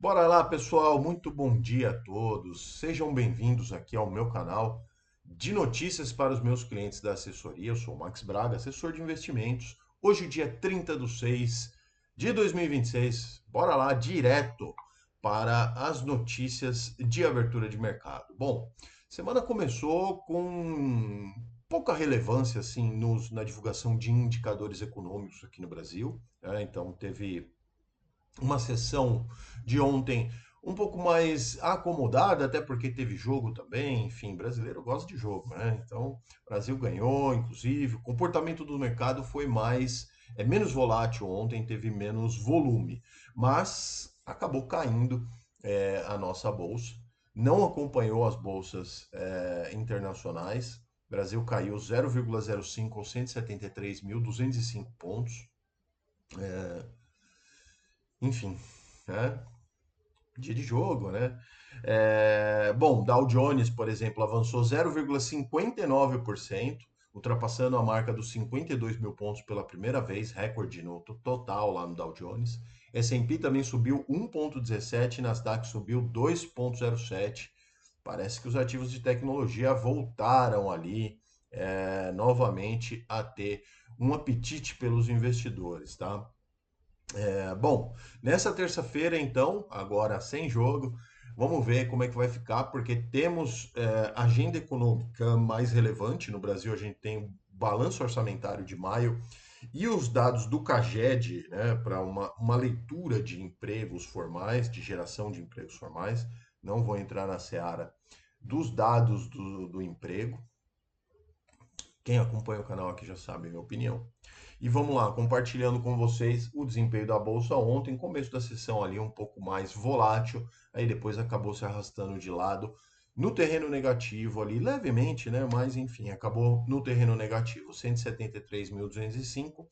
Bora lá, pessoal. Muito bom dia a todos. Sejam bem-vindos aqui ao meu canal de notícias para os meus clientes da assessoria. Eu sou o Max Braga, assessor de investimentos. Hoje, dia 30 de 6 de 2026. Bora lá, direto para as notícias de abertura de mercado. Bom, semana começou com pouca relevância assim na divulgação de indicadores econômicos aqui no Brasil, né? Então, teve uma sessão de ontem um pouco mais acomodada, até porque teve jogo também. Enfim, brasileiro gosta de jogo, né? Então, o Brasil ganhou, inclusive. O comportamento do mercado foi menos volátil ontem, teve menos volume, mas acabou caindo a nossa bolsa. Não acompanhou as bolsas internacionais. O Brasil caiu 0,05 aos 173.205 pontos. Enfim, né? Dia de jogo, né? Bom, Dow Jones, por exemplo, avançou 0,59%, ultrapassando a marca dos 52 mil pontos pela primeira vez, recorde no total lá no Dow Jones. S&P também subiu 1,17%, Nasdaq subiu 2,07%. Parece que os ativos de tecnologia voltaram ali novamente a ter um apetite pelos investidores, tá? Bom, nessa terça-feira, então, agora sem jogo, vamos ver como é que vai ficar, porque temos agenda econômica mais relevante. No Brasil, a gente tem o balanço orçamentário de maio e os dados do CAGED, né, para uma leitura de empregos formais, de geração de empregos formais. Não vou entrar na seara dos dados do emprego. Quem acompanha o canal aqui já sabe a minha opinião. E vamos lá, compartilhando com vocês o desempenho da bolsa ontem, começo da sessão ali um pouco mais volátil, aí depois acabou se arrastando de lado no terreno negativo ali, levemente, né? Mas enfim, acabou no terreno negativo, 173.205,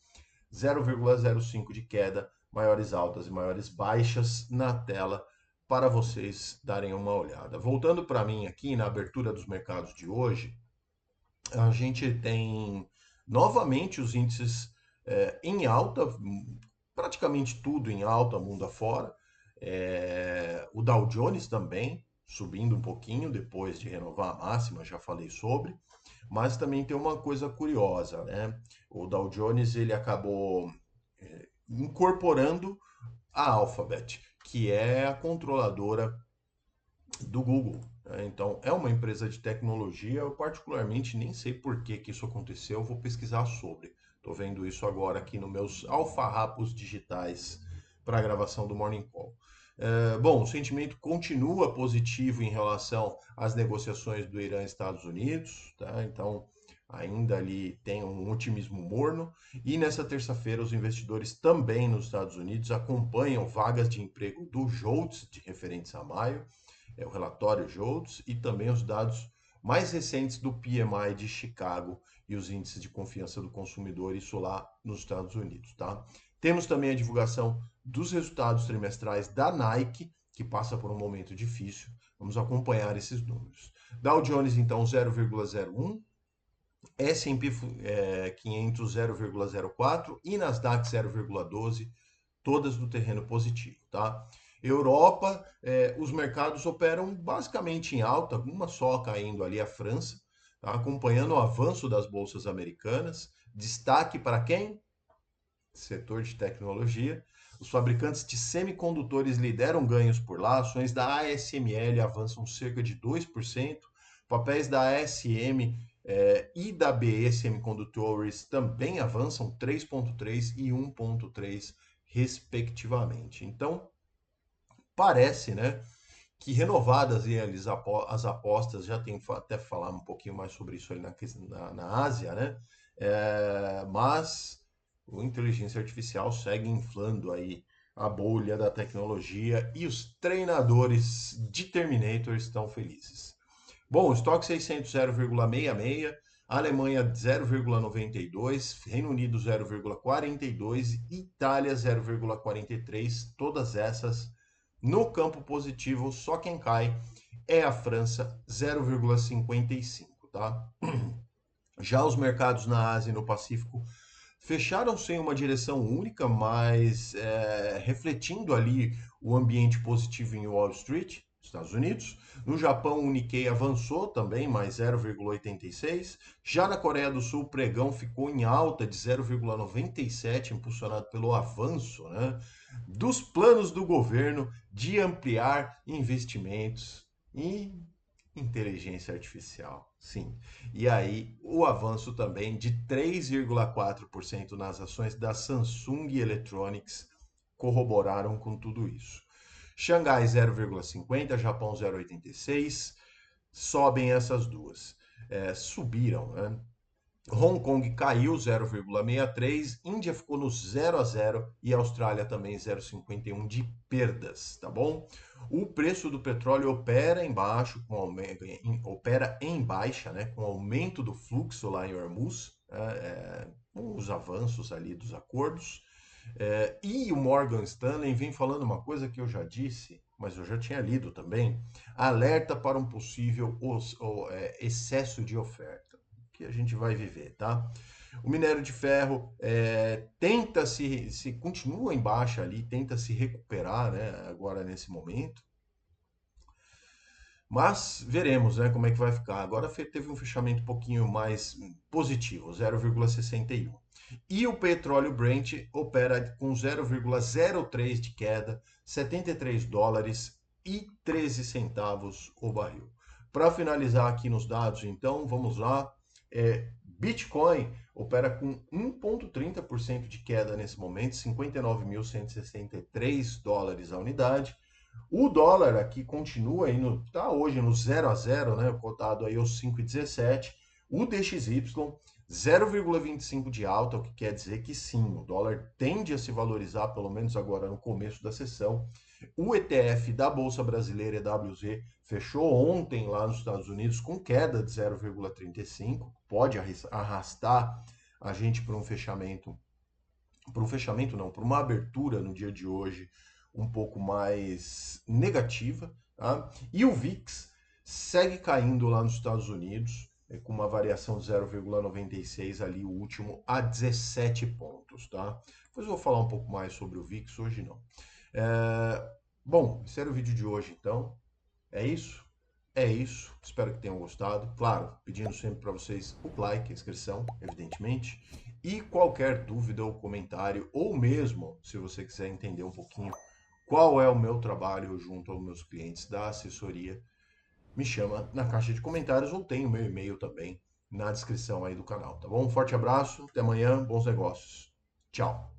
0,05 de queda, maiores altas e maiores baixas na tela para vocês darem uma olhada. Voltando para mim aqui na abertura dos mercados de hoje, a gente tem novamente os índices em alta, praticamente tudo em alta, mundo afora. O Dow Jones também subindo um pouquinho depois de renovar a máxima, já falei sobre. Mas também tem uma coisa curiosa, né? O Dow Jones ele acabou incorporando a Alphabet, que é a controladora do Google, né? Então, é uma empresa de tecnologia. Eu, particularmente, nem sei por que que isso aconteceu. Vou pesquisar sobre. Estou vendo isso agora aqui nos meus alfarrapos digitais para a gravação do Morning Call. Bom, o sentimento continua positivo em relação às negociações do Irã e Estados Unidos, tá? Então, ainda ali tem um otimismo morno. E nessa terça-feira, os investidores também nos Estados Unidos acompanham vagas de emprego do JOLTS, de referentes a maio, o relatório JOLTS, e também os dados mais recentes do PMI de Chicago e os índices de confiança do consumidor, isso lá nos Estados Unidos, tá? Temos também a divulgação dos resultados trimestrais da Nike, que passa por um momento difícil. Vamos acompanhar esses números. Dow Jones, então, 0,01, S&P 500 0,04 e Nasdaq 0,12, todas no terreno positivo, tá? Europa, os mercados operam basicamente em alta, uma só caindo ali, a França, tá? Acompanhando o avanço das bolsas americanas. Destaque para quem? Setor de tecnologia. Os fabricantes de semicondutores lideram ganhos por lá. Ações da ASML avançam cerca de 2%. Papéis da ASM e da BE Semicondutores também avançam 3,3% e 1,3%, respectivamente. Então, parece, né, que renovadas as apostas, já tem até falar um pouquinho mais sobre isso aí na Ásia, né? Mas a inteligência artificial segue inflando aí a bolha da tecnologia e os treinadores de Terminator estão felizes. Bom, estoque 600 0,66, Alemanha 0,92, Reino Unido 0,42, Itália 0,43, todas essas no campo positivo. Só quem cai é a França, 0,55, tá? Já os mercados na Ásia e no Pacífico fecharam sem uma direção única, mas refletindo ali o ambiente positivo em Wall Street, Estados Unidos. No Japão, o Nikkei avançou também, mais 0,86. Já na Coreia do Sul, o pregão ficou em alta de 0,97, impulsionado pelo avanço, né, dos planos do governo de ampliar investimentos e inteligência artificial, sim. E aí, o avanço também de 3,4% nas ações da Samsung Electronics corroboraram com tudo isso. Xangai 0,50, Japão 0,86, sobem essas duas. Subiram, né? Hong Kong caiu 0,63, Índia ficou no 0 a 0 e Austrália também 0,51 de perdas, tá bom? O preço do petróleo opera embaixo, opera em baixa, né, com aumento do fluxo lá em Hormuz, com os avanços ali dos acordos. E o Morgan Stanley vem falando uma coisa que eu já disse, mas eu já tinha lido também, alerta para um possível excesso de oferta que a gente vai viver, tá? O minério de ferro tenta se continua em baixa ali, tenta se recuperar, né, agora nesse momento. Mas veremos, né, como é que vai ficar. Agora teve um fechamento um pouquinho mais positivo, 0,61. E o petróleo Brent opera com 0,03 de queda, 73 dólares e 13 centavos o barril. Para finalizar aqui nos dados, então, vamos lá. Bitcoin opera com 1,30% de queda nesse momento, 59.163 dólares a unidade. O dólar aqui continua aí tá hoje no 0 a 0, né, cotado aí aos 5,17. O DXY 0,25 de alta, o que quer dizer que sim, o dólar tende a se valorizar, pelo menos agora no começo da sessão. O ETF da Bolsa Brasileira, EWZ, fechou ontem lá nos Estados Unidos com queda de 0,35, pode arrastar a gente para um fechamento não, para uma abertura no dia de hoje um pouco mais negativa, tá? E o VIX segue caindo lá nos Estados Unidos, com uma variação de 0,96 ali, o último a 17 pontos, tá? Depois eu vou falar um pouco mais sobre o VIX, hoje não. Bom, esse era o vídeo de hoje, então. É isso? É isso. Espero que tenham gostado. Claro, pedindo sempre para vocês o like, a inscrição, evidentemente. E qualquer dúvida ou comentário, ou mesmo se você quiser entender um pouquinho qual é o meu trabalho junto aos meus clientes da assessoria, me chama na caixa de comentários ou tem o meu e-mail também na descrição aí do canal, tá bom? Um forte abraço, até amanhã, bons negócios. Tchau.